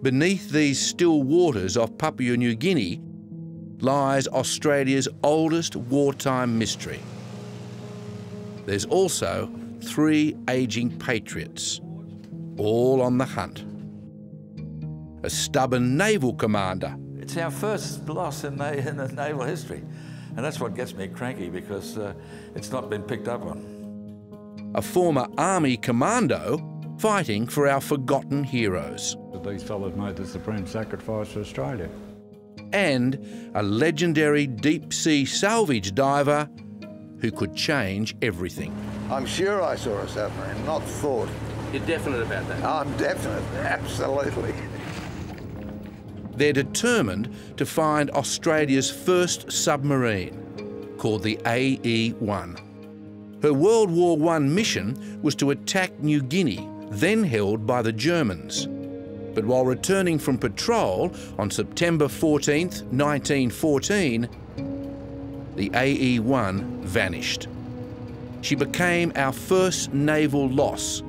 Beneath these still waters of Papua New Guinea lies Australia's oldest wartime mystery. There's also 3 ageing patriots, all on the hunt. A stubborn naval commander. It's our first loss in the naval history, and that's what gets me cranky, because it's not been picked up on. A former army commando fighting for our forgotten heroes. These fellows made the supreme sacrifice for Australia. And a legendary deep-sea salvage diver who could change everything. I'm sure I saw a submarine, not thought. You're definite about that? I'm definite, absolutely. They're determined to find Australia's first submarine, called the AE1. Her World War I mission was to attack New Guinea, then held by the Germans. But while returning from patrol on September 14th, 1914, the AE1 vanished. She became our first naval loss,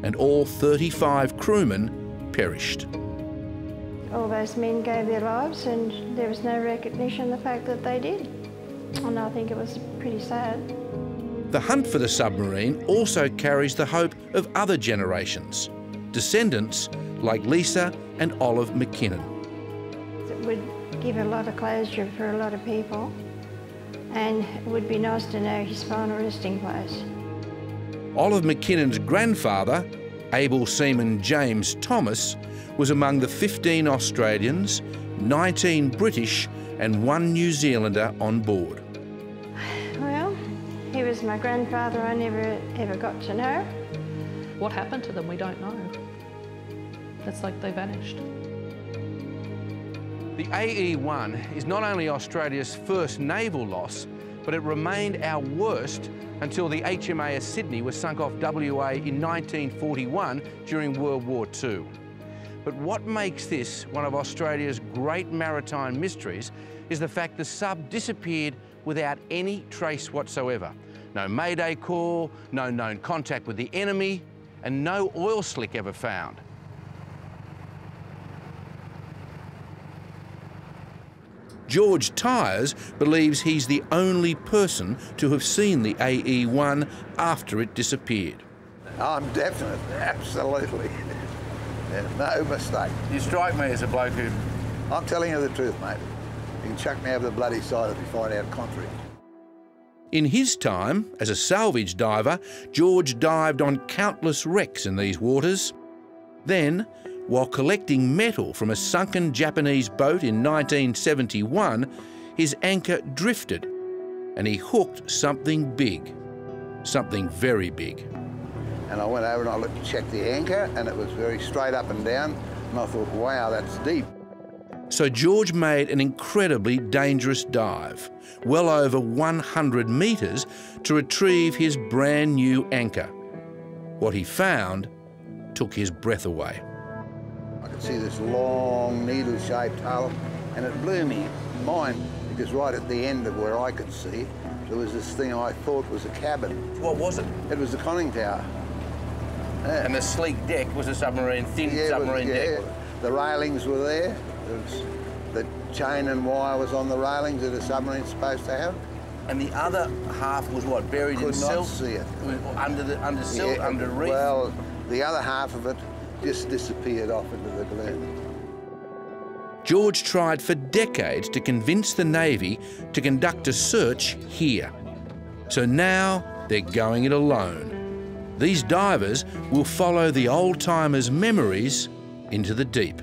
and all 35 crewmen perished. All those men gave their lives, and there was no recognition of the fact that they did. And I think it was pretty sad. The hunt for the submarine also carries the hope of other generations, descendants like Lisa and Olive McKinnon. It would give a lot of closure for a lot of people, and it would be nice to know his final resting place. Olive McKinnon's grandfather, able seaman James Thomas, was among the 15 Australians, 19 British and 1 New Zealander on board. Well, he was my grandfather. I never ever got to know. What happened to them, we don't know. It's like they vanished. The AE1 is not only Australia's first naval loss, but it remained our worst until the HMAS Sydney was sunk off WA in 1941 during World War II. But what makes this one of Australia's great maritime mysteries is the fact the sub disappeared without any trace whatsoever. No mayday call, no known contact with the enemy, and no oil slick ever found. George Tyers believes he's the only person to have seen the AE1 after it disappeared. I'm definite, absolutely. There's no mistake. You strike me as a bloke who... I'm telling you the truth, mate. You can chuck me over the bloody side if you find out contrary. In his time, as a salvage diver, George dived on countless wrecks in these waters. Then, while collecting metal from a sunken Japanese boat in 1971, his anchor drifted and he hooked something big, something very big. And I went over and I checked the anchor, and it was very straight up and down, and I thought, wow, that's deep. So George made an incredibly dangerous dive, well over 100 metres, to retrieve his brand new anchor. What he found took his breath away. I could see this long needle-shaped hull, and it blew me mind, because right at the end of where I could see, there was this thing I thought was a cabin. What was it? It was a conning tower. Yeah. And the sleek deck was a submarine, thin submarine deck? The railings were there. The chain and wire was on the railings that a submarine's supposed to have. And the other half was what, buried in silt? Could not see it. Under silt, under reef? Well, the other half of it just disappeared off into the gloom. George tried for decades to convince the Navy to conduct a search here. So now they're going it alone. These divers will follow the old-timers' memories into the deep.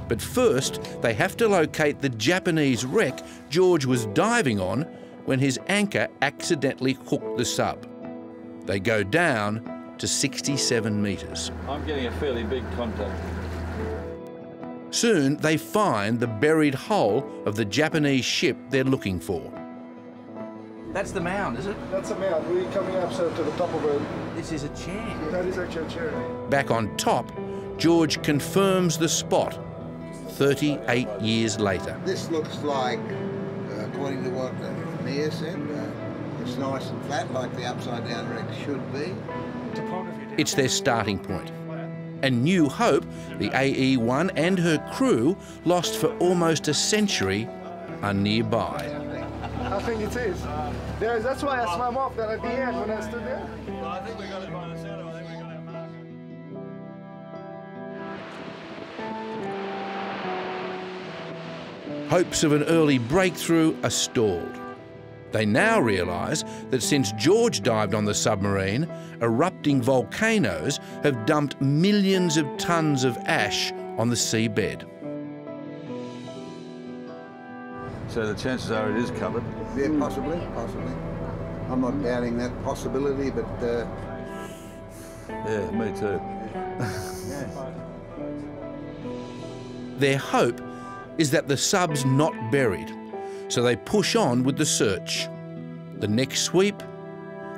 But first, they have to locate the Japanese wreck George was diving on when his anchor accidentally hooked the sub. They go down to 67 metres. I'm getting a fairly big contact. Soon, they find the buried hull of the Japanese ship they're looking for. That's the mound, is it? That's a mound. We're coming up to the top of it. This is a chair. That is actually a chair. Back on top, George confirms the spot 38 years later. This looks like, according to what the mayor said, it's nice and flat like the upside down wreck should be. It's their starting point. And New Hope, the AE1 and her crew, lost for almost a century, are nearby. I think it is. That's why I swam off there at the end when I stood there. Well, I think we've got to find a centre. I think we've got to mark it. Hopes of an early breakthrough are stalled. They now realise that since George dived on the submarine, erupting volcanoes have dumped millions of tonnes of ash on the seabed. So the chances are it is covered. Yeah, possibly. I'm not doubting that possibility, but... Yeah, me too. Their hope is that the sub's not buried, so they push on with the search. The next sweep,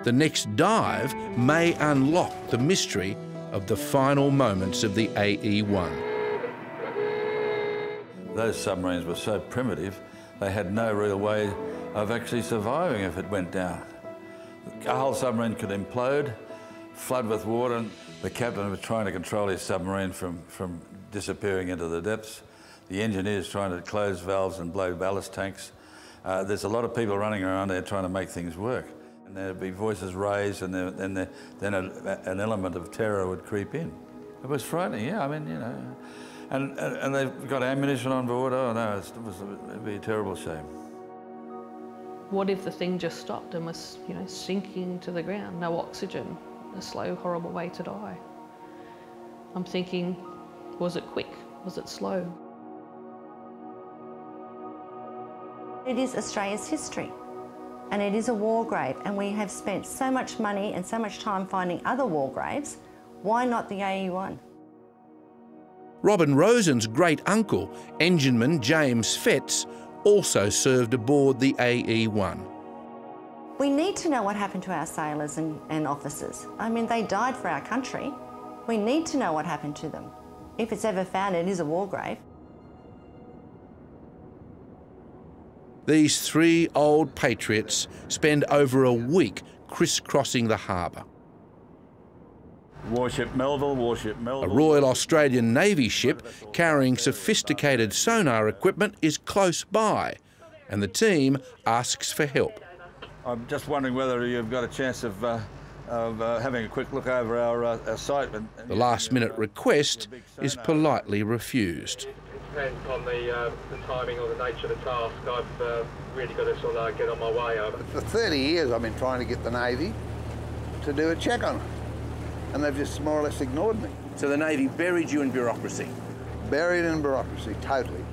the next dive may unlock the mystery of the final moments of the AE1. Those submarines were so primitive, they had no real way of actually surviving if it went down. A whole submarine could implode, flood with water, and the captain was trying to control his submarine from disappearing into the depths. The engineers trying to close valves and blow ballast tanks. There's a lot of people running around there trying to make things work. And there'd be voices raised, and then an element of terror would creep in. It was frightening, yeah, I mean, you know. And they've got ammunition on board. Oh no, it'd be a terrible shame. What if the thing just stopped and was, you know, sinking to the ground, no oxygen, a slow, horrible way to die? I'm thinking, was it quick? Was it slow? It is Australia's history, and it is a war grave, and we have spent so much money and so much time finding other war graves. Why not the AE1? Robin Rosen's great-uncle, Engineman James Fetts, also served aboard the AE1. We need to know what happened to our sailors and officers. I mean, they died for our country. We need to know what happened to them. If it's ever found, it is a war grave. These three old patriots spend over a week crisscrossing the harbour. Warship Melville. A Royal Australian Navy ship carrying sophisticated sonar equipment is close by, and the team asks for help. I'm just wondering whether you've got a chance of having a quick look over our site. The last-minute request is politely refused. Depends on the timing or the nature of the task. I've really got to sort of get on my way over. For 30 years I've been trying to get the Navy to do a check on it, and they've just more or less ignored me. So the Navy buried you in bureaucracy? Buried in bureaucracy, totally.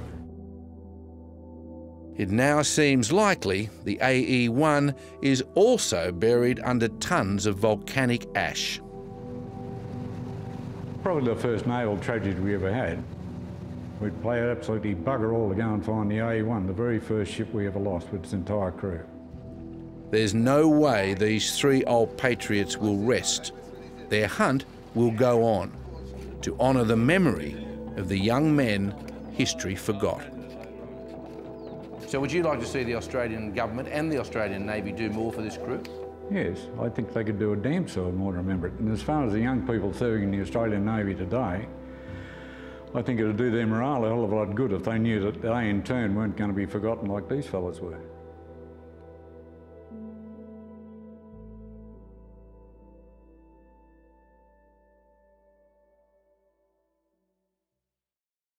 It now seems likely the AE1 is also buried under tons of volcanic ash. Probably the first naval tragedy we ever had. We'd play absolutely bugger all to go and find the AE1, the very first ship we ever lost with its entire crew. There's no way these three old patriots will rest. Their hunt will go on to honour the memory of the young men history forgot. So would you like to see the Australian government and the Australian Navy do more for this crew? Yes, I think they could do a damn sight more to remember it. And as far as the young people serving in the Australian Navy today, I think it would do their morale a hell of a lot good if they knew that they in turn weren't going to be forgotten like these fellas were.